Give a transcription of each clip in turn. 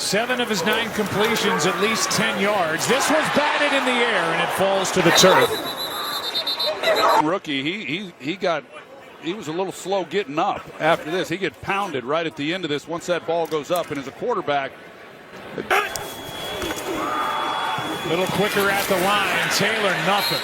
7 of his 9 completions, at least 10 yards. This was batted in the air, and it falls to the turf. Rookie, he was a little slow getting up after this. He get pounded right at the end of this once that ball goes up, and as a quarterback, a little quicker at the line. Taylor, nothing.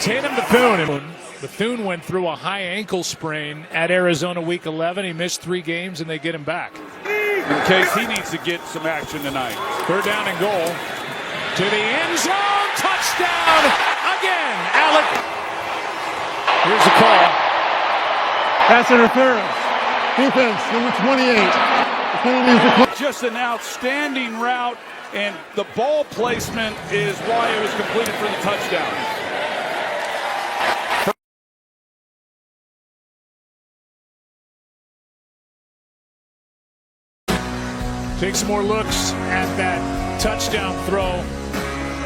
Tatum Bethune. Bethune went through a high ankle sprain at Arizona Week 11. He missed 3 games, and they get him back. In case he needs to get some action tonight. 3rd down and goal. To the end zone. Touchdown again. Alec. Here's the call. Pass interference. Defense, number 28. The penalty is declared. Just an outstanding route, and the ball placement is why it was completed for the touchdown. Take some more looks at that touchdown throw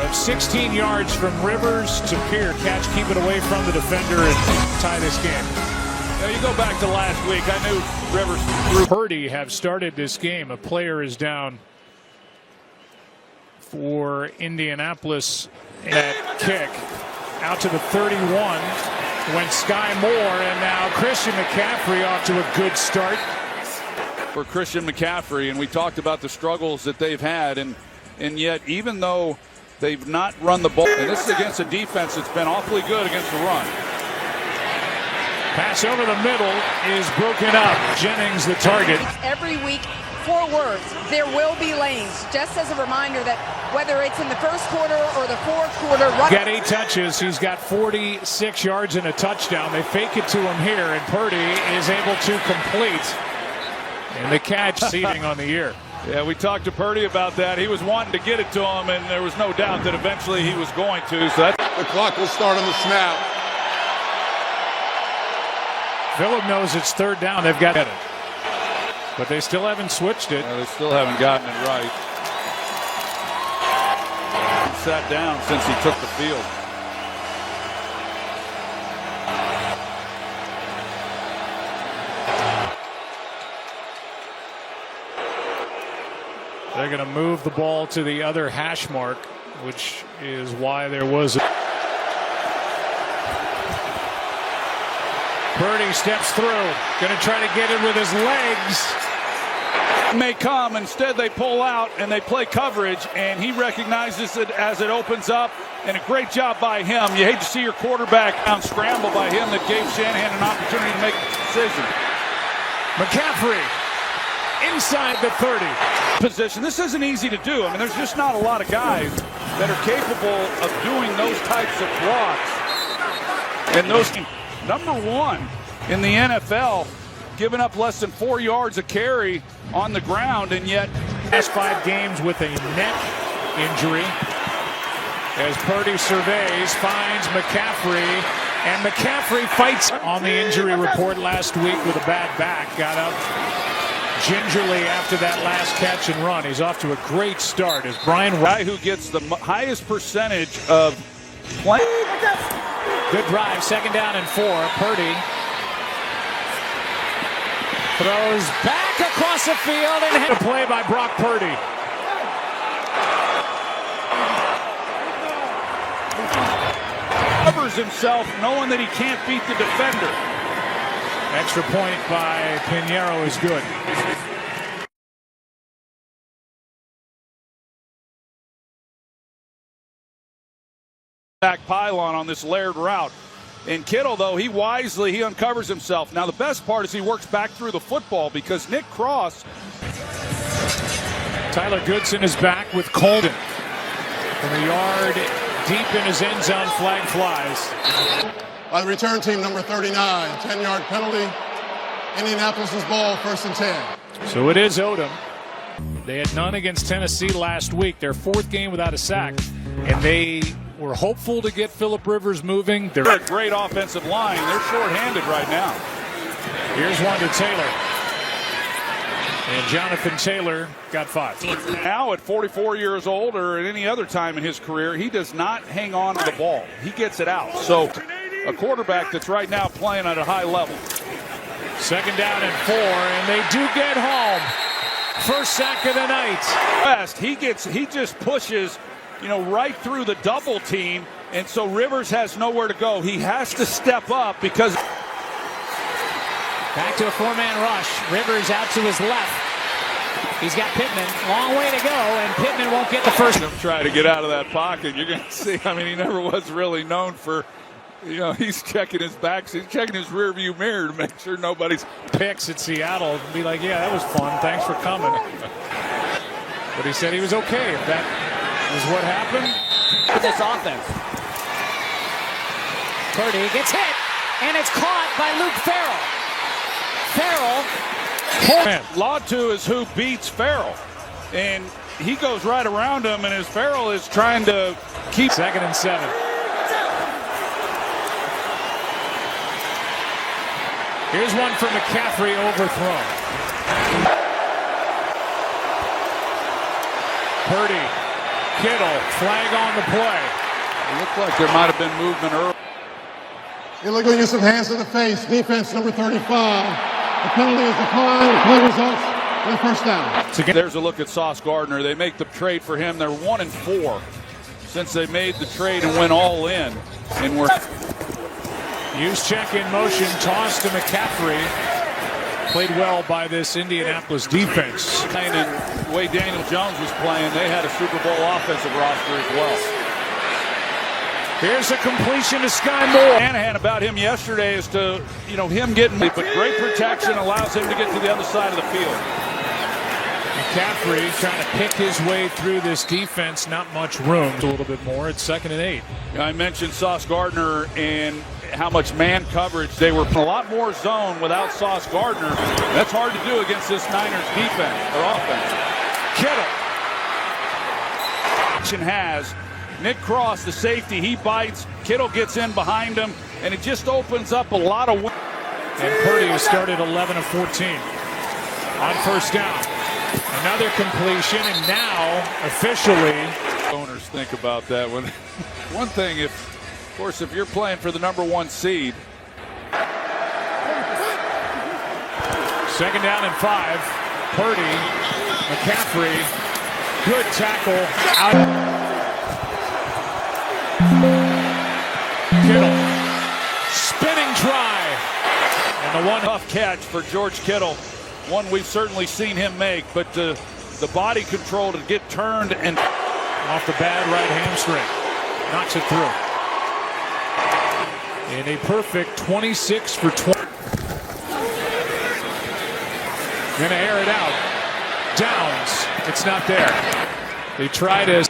of 16 yards from Rivers to Pierre. Catch, keep it away from the defender, and tie this game. Now you go back to last week. I knew Rivers. Purdy have started this game. A player is down for Indianapolis. That kick out to the 31 went Sky Moore, and now Christian McCaffrey off to a good start. For Christian McCaffrey, and we talked about the struggles that they've had, and yet even though they've not run the ball, and this is against a defense that's been awfully good against the run. Pass over the middle is broken up. Jennings the target. Every week, 4 words, there will be lanes. Just as a reminder that whether it's in the first quarter or the fourth quarter. Got 8 touches. He's got 46 yards and a touchdown. They fake it to him here, and Purdy is able to complete. And the catch seating on the year. Yeah, we talked to Purdy about that. He was wanting to get it to him, and there was no doubt that eventually he was going to. So The clock will start on the snap. Phillip knows it's 3rd down. They've got it. But they still haven't switched it. They still haven't gotten it right. He sat down since he took the field. They're going to move the ball to the other hash mark, which is why there was a... Purdy steps through. Going to try to get it with his legs. May come. Instead, they pull out and they play coverage, and he recognizes it as it opens up, and a great job by him. You hate to see your quarterback scramble by him that gave Shanahan an opportunity to make a decision. McCaffrey inside the 30. Position. This isn't easy to do. I mean, there's just not a lot of guys that are capable of doing those types of blocks. And those, number 1 in the NFL, giving up less than 4 yards a carry on the ground, and yet last 5 games with a neck injury. As Purdy surveys, finds McCaffrey, and McCaffrey fights on the injury report last week with a bad back. Got up gingerly after that last catch and run. He's off to a great start as Brian, guy who gets the highest percentage of playing. Good drive, 2nd down and 4. Purdy throws back across the field and hit a play by Brock Purdy. Covers himself knowing that he can't beat the defender. Extra point by Pinheiro is good. Back pylon on this layered route. And Kittle, though, he uncovers himself. Now, the best part is he works back through the football because Nick Cross. Tyler Goodson is back with Colden. From a yard deep in his end zone, flag flies. By the return team, number 39, 10-yard penalty. Indianapolis's ball, 1st and 10. So it is Odom. They had none against Tennessee last week. Their 4th game without a sack. And they were hopeful to get Phillip Rivers moving. They're a great offensive line. They're short-handed right now. Here's one to Taylor. And Jonathan Taylor got 5. Now at 44 years old or at any other time in his career, he does not hang on to the ball. He gets it out. So a quarterback that's right now playing at a high level. 2nd down and 4, and they do get home. First sack of the night. He just pushes, right through the double team, and so Rivers has nowhere to go. He has to step up because back to a four-man rush. Rivers out to his left. He's got Pittman. Long way to go, and Pittman won't get the first. Try to get out of that pocket. You're going to see. He never was really known for, he's checking his back. He's checking his rearview mirror to make sure nobody's picks at Seattle. Be like, yeah, that was fun. Thanks for coming. But he said he was okay if that was what happened. This offense. Purdy gets hit, and it's caught by Luke Farrell. Latu is who beats Farrell, and he goes right around him, and as Farrell is trying to keep. 2nd and 7. Here's one for McCaffrey, overthrown. Purdy, Kittle, flag on the play. It looked like there might have been movement early. Illegal use of hands to the face. Defense number 35. The penalty is declined. The play results in a first down. There's a look at Sauce Gardner. They make the trade for him. They're 1-4 since they made the trade and went all in. And we're use check in motion, toss to McCaffrey. Played well by this Indianapolis defense. And the way Daniel Jones was playing, they had a Super Bowl offensive roster as well. Here's a completion to Sky Moore. Shanahan about him yesterday as to, him getting, but great protection allows him to get to the other side of the field. McCaffrey trying to pick his way through this defense. Not much room. A little bit more. It's 2nd and 8. I mentioned Sauce Gardner and how much man coverage. They were a lot more zone without Sauce Gardner. That's hard to do against this Niners defense or offense. Kittle. Has Nick Cross, the safety, he bites. Kittle gets in behind him, and it just opens up a lot of. And Purdy has started 11 of 14 on first down. Another completion, and now officially. Owners think about that one. One thing, of course, if you're playing for the #1 seed. 2nd down and 5. Purdy, McCaffrey, good tackle out. Kittle, spinning try, and the one tough catch for George Kittle. One we've certainly seen him make, but the body control to get turned and off the bad right hamstring, knocks it through. In a perfect 26 for 20. Gonna air it out. Downs, it's not there. They try to.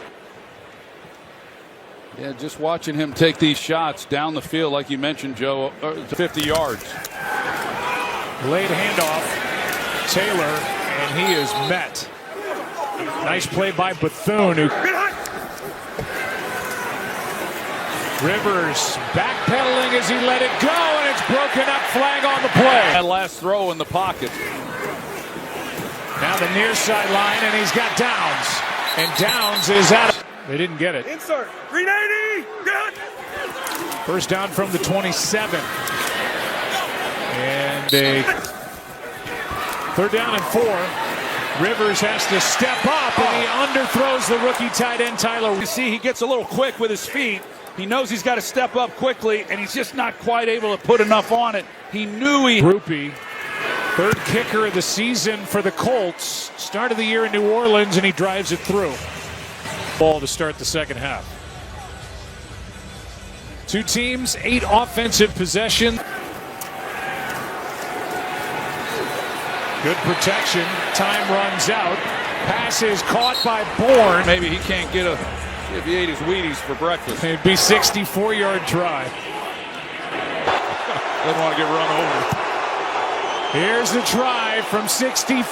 Yeah, just watching him take these shots down the field, like you mentioned, Joe, 50 yards. Late handoff, Taylor, and he is met. Nice play by Bethune. Rivers backpedaling as he let it go, and it's broken up. Flag on the play. That last throw in the pocket. Now the near sideline, and he's got Downs. And Downs is out. They didn't get it. Insert. 390. Good. First down from the 27. And a 3rd down and 4. Rivers has to step up, and he underthrows the rookie tight end Tyler. You see, he gets a little quick with his feet. He knows he's got to step up quickly, and he's just not quite able to put enough on it. He knew he. Groupie, 3rd kicker of the season for the Colts. Start of the year in New Orleans, and he drives it through. Ball to start the second half. Two teams, 8 offensive possessions. Good protection. Time runs out. Pass is caught by Bourne. Maybe he can't get a. If he ate his Wheaties for breakfast. It'd be 64-yard try. Doesn't want to get run over. Here's the try from 64.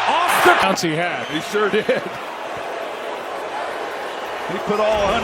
Off the bounce he had. He sure did. He put all 100.